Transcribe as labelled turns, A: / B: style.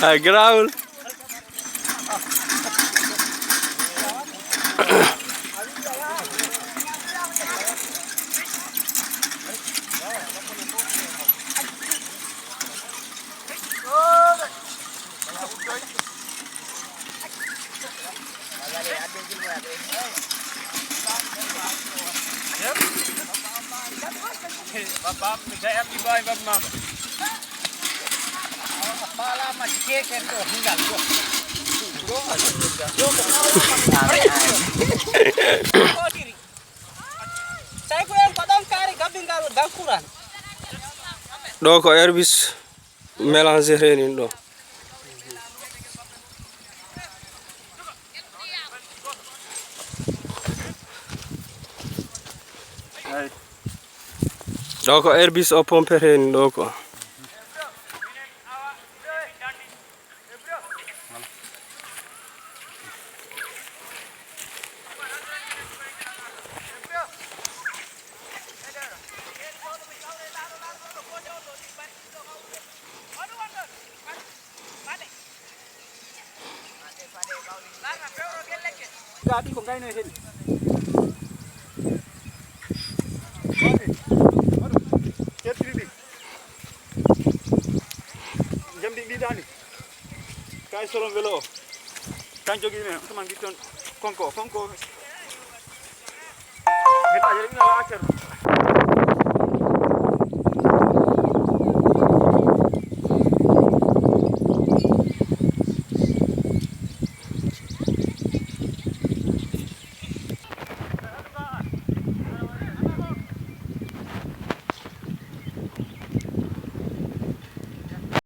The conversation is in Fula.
A: Ay, garaawul.
B: Bapak, saya ambil bayi bapak. Kepala mas kek itu enggak tuh. Saya kurang padam kari gabing kalau dangkuran.
A: Ɗo ko herbis mélangé reni ɗo. Ɗo ko herbis o pompete ni ɗo ko.
B: Gati kung kayo na yun. Jam di dani. Kay solon velo. Kan jogi ne teman giton konko. Kita jadi na akhir.